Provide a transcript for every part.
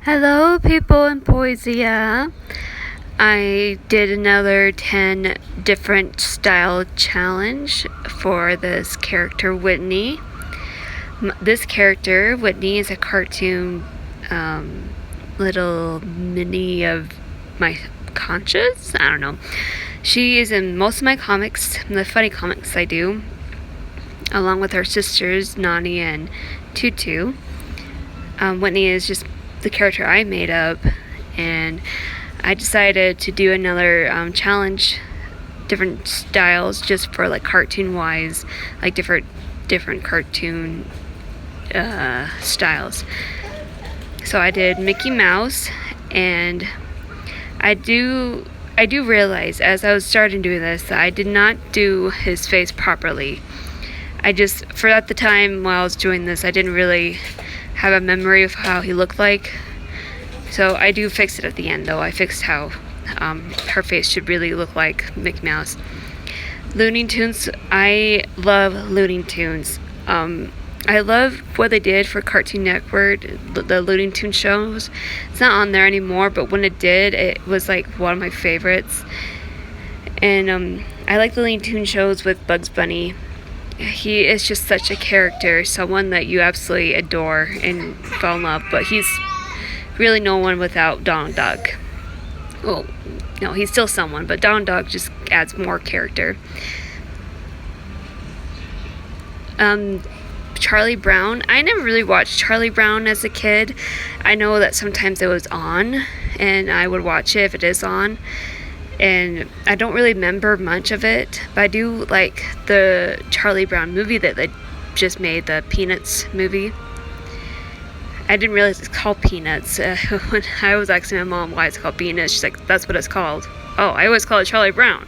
Hello, people in Poesia. I did another 10 different style challenge for this character, Whitney. This character, Whitney, is a cartoon little mini of my conscious. I don't know. She is in most of my comics, the funny comics I do, along with her sisters, Nani and Tutu. Whitney is just the character I made up, and I decided to do another challenge, different styles, just for like cartoon wise, like different cartoon styles. So I did Mickey Mouse, and I do realize as I was starting doing this that I did not do his face properly. For at the time while I was doing this, I didn't really have a memory of how he looked like. So I do fix it at the end, though. I fixed how her face should really look like Mickey Mouse. Looney Tunes, I love Looney Tunes. I love what they did for Cartoon Network, the Looney Tunes shows. It's not on there anymore, but when it did, it was like one of my favorites. And I like the Looney Tunes shows with Bugs Bunny. He is just such a character, someone that you absolutely adore and fall in love, but he's really no one without Donald Duck. Well, no, he's still someone, but Donald Duck just adds more character. Charlie Brown. I never really watched Charlie Brown as a kid. I know that sometimes it was on, and I would watch it if it is on. And I don't really remember much of it, but I do like the Charlie Brown movie that they just made, the Peanuts movie. I didn't realize it's called Peanuts. When I was asking my mom why it's called Peanuts, she's like, that's what it's called. Oh, I always call it Charlie Brown.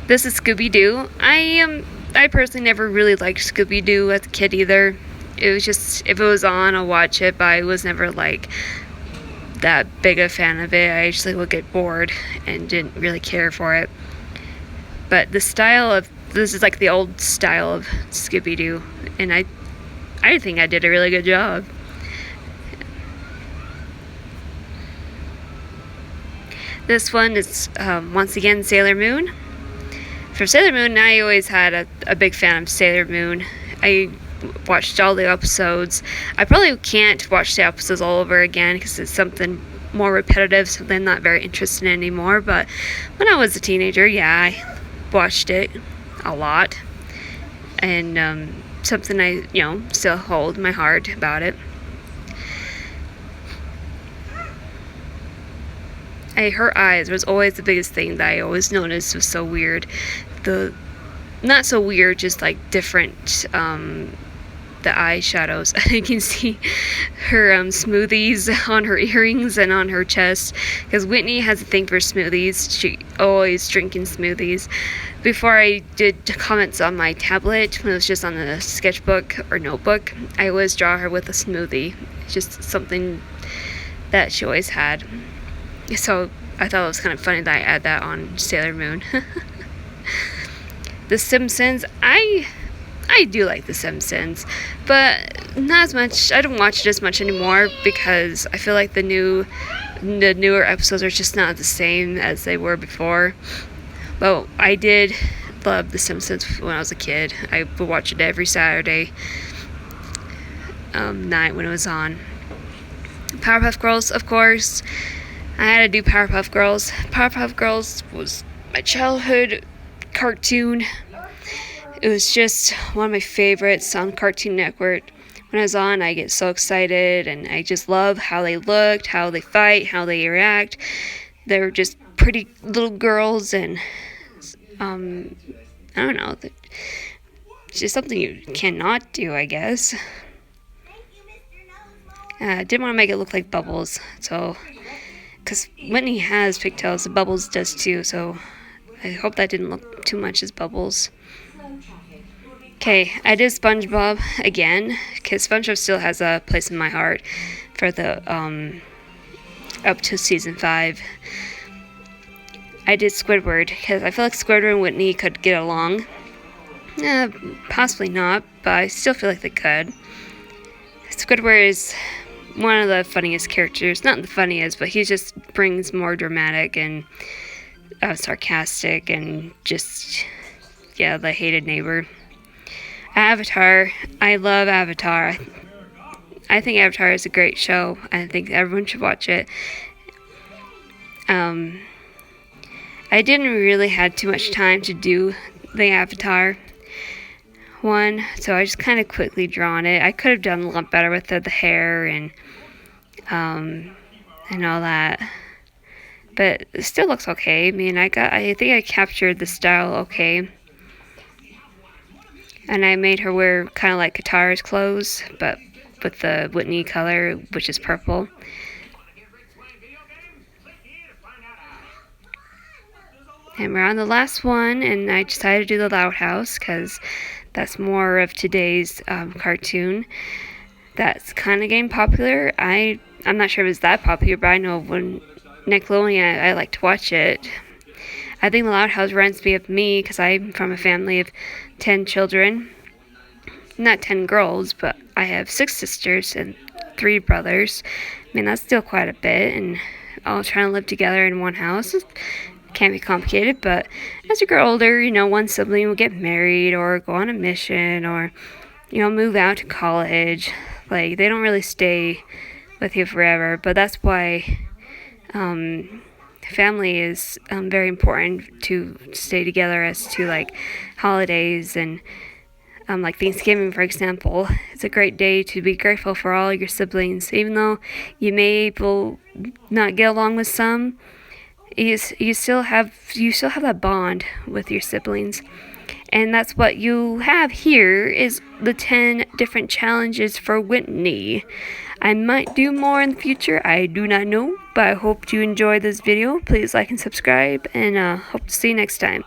This is Scooby-Doo. I personally never really liked Scooby-Doo as a kid either. It was just, if it was on, I'll watch it, but I was never like that big a fan of it. I usually would get bored and didn't really care for it. But this is like the old style of Scooby-Doo, and I think I did a really good job. This one is once again Sailor Moon. For Sailor Moon, I always had a big fan of Sailor Moon. I watched all the episodes. I probably can't watch the episodes all over again because it's something more repetitive, something I'm not very interested in anymore. But when I was a teenager, yeah, I watched it a lot, and something I still hold in my heart about it. Her eyes was always the biggest thing that I always noticed was so weird. Not so weird, just like different. The eyeshadows. You can see her smoothies on her earrings and on her chest, because Whitney has a thing for smoothies. She always drinking smoothies. Before I did comments on my tablet, when it was just on the sketchbook or notebook, I always draw her with a smoothie. It's just something that she always had. So I thought it was kind of funny that I add that on Sailor Moon. The Simpsons, I do like The Simpsons, but not as much. I don't watch it as much anymore because I feel like the newer episodes are just not the same as they were before. But I did love The Simpsons when I was a kid. I would watch it every Saturday night when it was on. Powerpuff Girls, of course. I had to do Powerpuff Girls. Powerpuff Girls was my childhood cartoon. It was just one of my favorites on Cartoon Network. When I was on, I get so excited, and I just love how they looked, how they fight, how they react. They were just pretty little girls, and I don't know. It's just something you cannot do, I guess. I didn't want to make it look like Bubbles, because Whitney has pigtails, Bubbles does too, so I hope that didn't look too much as Bubbles. Okay, I did SpongeBob again, because SpongeBob still has a place in my heart for the, up to season 5. I did Squidward, because I feel like Squidward and Whitney could get along. Possibly not, but I still feel like they could. Squidward is one of the funniest characters. Not the funniest, but he just brings more dramatic and sarcastic and just, yeah, the hated neighbor. Avatar. I love Avatar. I think Avatar is a great show. I think everyone should watch it. I didn't really have too much time to do the Avatar one, so I just kind of quickly drawn it. I could have done a lot better with the hair and all that, but it still looks okay. I mean, I think I captured the style okay, and I made her wear kind of like Katara's clothes, but with the Whitney color, which is purple. And we're on the last one, and I decided to do the Loud House because that's more of today's cartoon. That's kind of getting popular. I'm not sure if it's that popular, but I know when Nickelodeon, I like to watch it. I think the Loud House reminds me of me because I'm from a family of 10 children. Not 10 girls, but I have 6 sisters and 3 brothers. I mean, that's still quite a bit, and all trying to live together in one house can be complicated, but as you grow older, one sibling will get married or go on a mission or, move out to college. Like, they don't really stay with you forever, but that's why family is very important to stay together as to, like, holidays and like Thanksgiving, for example. It's a great day to be grateful for all your siblings, even though you may not get along with some. You still have that bond with your siblings, and that's what you have here is the 10 different challenges for Whitney. I might do more in the future, I do not know, but I hope you enjoyed this video. Please like and subscribe, and hope to see you next time.